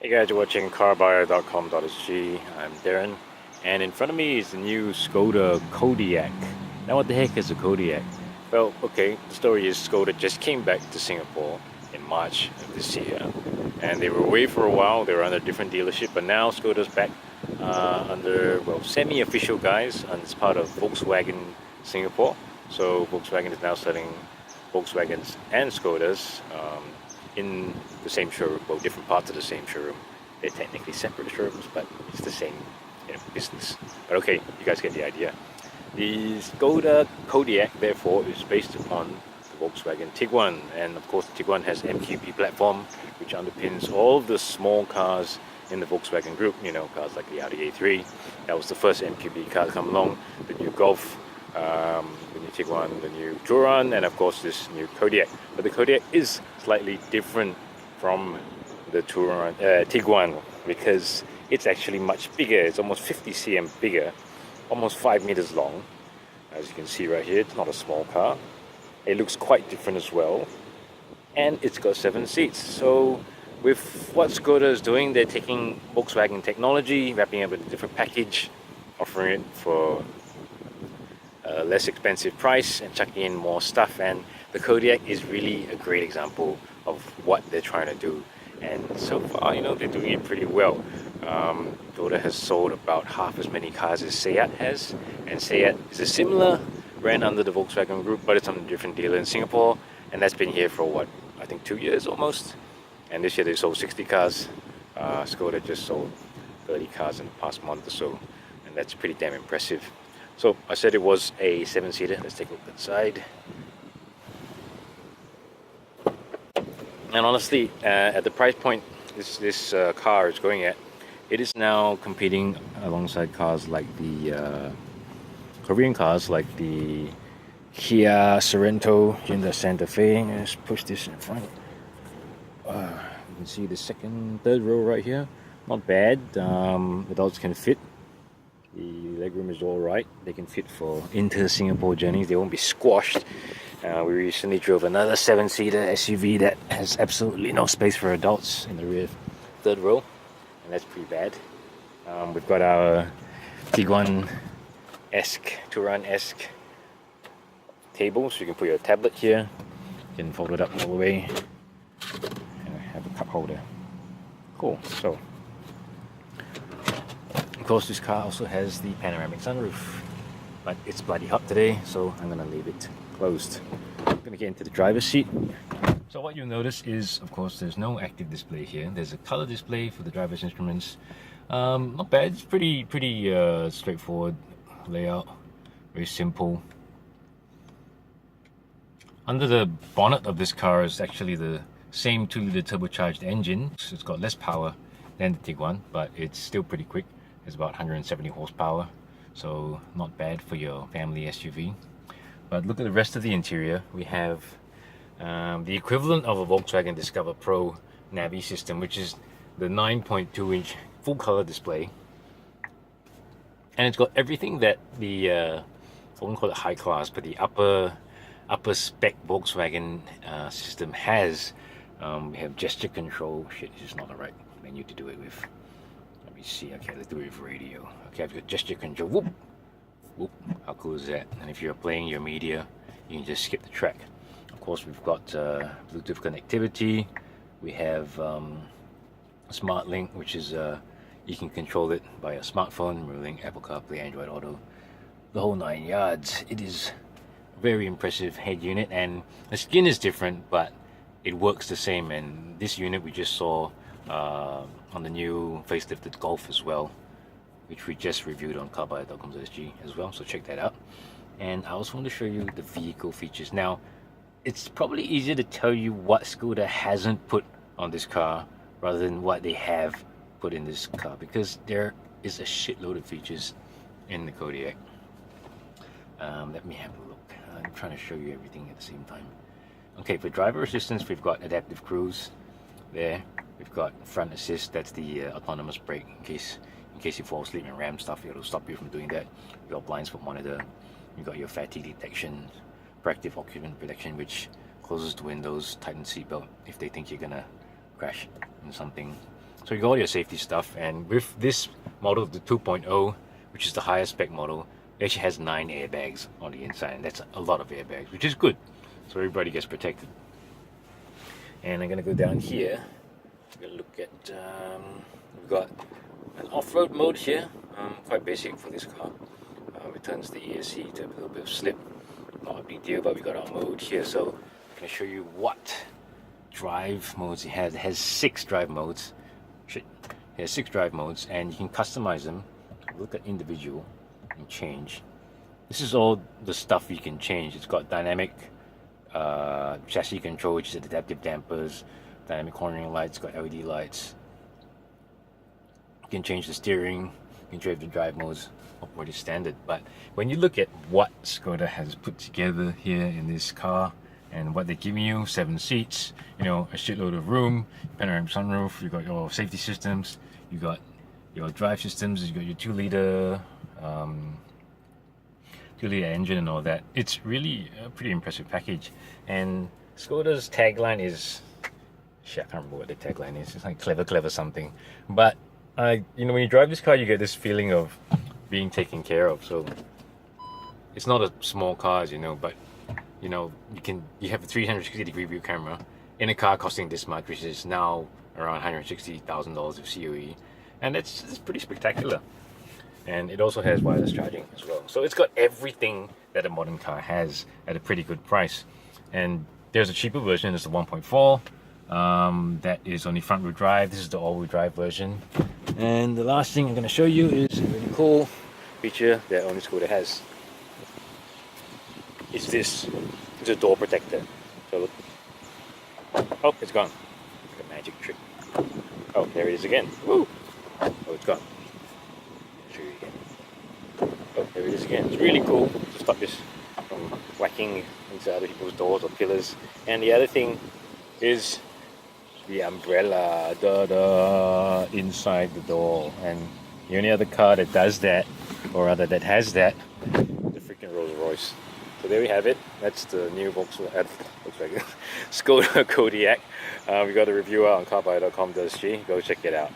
Hey guys, you're watching CarBuyer.com.sg. I'm Darren, and in front of me is the new Skoda Kodiaq. Now, what the heck is a Kodiaq? Well, okay, the story is Skoda just came back to Singapore in March of this year, and they were away for a while. They were under a different dealership, but now Skoda's back under, well, semi-official guise, and it's part of Volkswagen Singapore. So Volkswagen is now selling Volkswagens and Skodas in the same showroom, well, different parts of the same showroom. They're technically separate showrooms, but it's the same, business. But okay, you guys get the idea. The Skoda Kodiaq, therefore, is based upon the Volkswagen Tiguan, and of course, the Tiguan has MQB platform, which underpins all the small cars in the Volkswagen group. Cars like the Audi A3. That was the first MQB car to come along. The new Golf, the new Tiguan, the new Touran, and of course this new Kodiaq. But the Kodiaq is slightly different from the Tiguan because it's actually much bigger. It's almost 50 cm bigger, almost 5 meters long. As you can see right here, it's not a small car. It looks quite different as well, and it's got 7 seats. So with what Skoda is doing, they're taking Volkswagen technology, wrapping it with a different package, offering it for a less expensive price and chucking in more stuff. And the Kodiaq is really a great example of what they're trying to do, and so far, they're doing it pretty well. Skoda has sold about half as many cars as Seat has, and Seat is a similar brand under the Volkswagen group, but it's on a different dealer in Singapore, and that's been here for what, I think 2 years almost. And this year they sold 60 cars. Skoda just sold 30 cars in the past month or so, and that's pretty damn impressive. So I said it was a 7-seater. Let's take a look inside. And honestly, at the price point this car is going at, it is now competing alongside cars like the Korean cars like the Kia Sorento, Hyundai Santa Fe. Let's push this in front. You can see the third row right here. Not bad. Adults can fit. The legroom is all right. They can fit for inter-Singapore journeys. They won't be squashed. We recently drove another 7-seater SUV that has absolutely no space for adults in the rear third row, and that's pretty bad. We've got our Tiguan-esque, Touran-esque table, so you can put your tablet here. You can fold it up all the way and have a cup holder. Cool. So, of course, this car also has the panoramic sunroof, but it's bloody hot today, so I'm gonna leave it closed. I'm gonna get into the driver's seat. So what you'll notice is, of course, there's no active display here. There's a color display for the driver's instruments. Not bad. It's pretty straightforward layout. Very simple. Under the bonnet of this car is actually the same 2-liter turbocharged engine. So it's got less power than the Tiguan, but it's still pretty quick. It's about 170 horsepower, so not bad for your family SUV. But look at the rest of the interior. We have the equivalent of a Volkswagen Discover Pro Navi system, which is the 9.2-inch full color display, and it's got everything that the I wouldn't call it high class, but the upper spec Volkswagen system has. We have gesture control. Shit, this is not the right menu to do it with. Let me see. Okay, let's do it with radio. Okay, I've got gesture control. Whoop, whoop. How cool is that? And if you're playing your media, you can just skip the track. Of course, we've got Bluetooth connectivity. We have Smart Link, which is you can control it by a smartphone, ruling Apple CarPlay, Android Auto, the whole 9 yards. It is a very impressive head unit, and the skin is different, but it works the same. And this unit we just saw on the new facelifted Golf as well, which we just reviewed on CarBuyer.com.sg as well, so check that out. And I also want to show you the vehicle features. Now, it's probably easier to tell you what Skoda hasn't put on this car rather than what they have put in this car, because there is a shitload of features in the Kodiaq. Let me have a look. I'm trying to show you everything at the same time. Okay, for driver assistance, we've got adaptive cruise there. We've got front assist. That's the autonomous brake in case you fall asleep and ram stuff. It'll stop you from doing that. You've got blind spot monitor. You've got your fatigue detection, proactive occupant protection, which closes the windows, tightens seatbelt if they think you're gonna crash into something. So you got all your safety stuff, and with this model, the 2.0, which is the highest spec model, it actually has 9 airbags on the inside, and that's a lot of airbags, which is good. So everybody gets protected. And I'm gonna go down here. We're gonna look at, we've got an off-road mode here, quite basic for this car. It turns the ESC to a little bit of slip. Not a big deal, but we got our mode here. So I'm gonna show you what drive modes it has. It has 6 drive modes. It has 6 drive modes, and you can customize them. Look at individual and change. This is all the stuff you can change. It's got dynamic chassis control, which is adaptive dampers, dynamic cornering lights, got LED lights. You can change the steering, you can change the drive modes, what is standard. But when you look at what Skoda has put together here in this car and what they're giving you, 7 seats, you know, a shitload of room, panoramic sunroof, you got your safety systems, you got your drive systems, you got your 2-liter engine and all that. It's really a pretty impressive package. And Skoda's tagline is, shit, I can't remember what the tagline is. It's like clever something. But you know, when you drive this car, you get this feeling of being taken care of. So it's not a small car, as you know, but you know, you have a 360-degree view camera in a car costing this much, which is now around $160,000 of COE, and it's pretty spectacular. And it also has wireless charging as well. So it's got everything that a modern car has at a pretty good price. And there's a cheaper version, it's the 1.4. That is only front wheel drive. This is the all wheel drive version. And the last thing I'm going to show you is a really cool feature that only Skoda has. It's this. It's a door protector. So look. Oh, it's gone. Like a magic trick. Oh, there it is again. Woo! Oh, it's gone. Show you again. Oh, there it is again. It's really cool to stop this from whacking into other people's doors or pillars. And the other thing is the umbrella inside the door. And the only other car that does that, or rather that has that, is the freaking Rolls Royce. So there we have it. That's the new Volkswagen Skoda Kodiaq. We got a review out on CarBuyer.com.sg. Go check it out.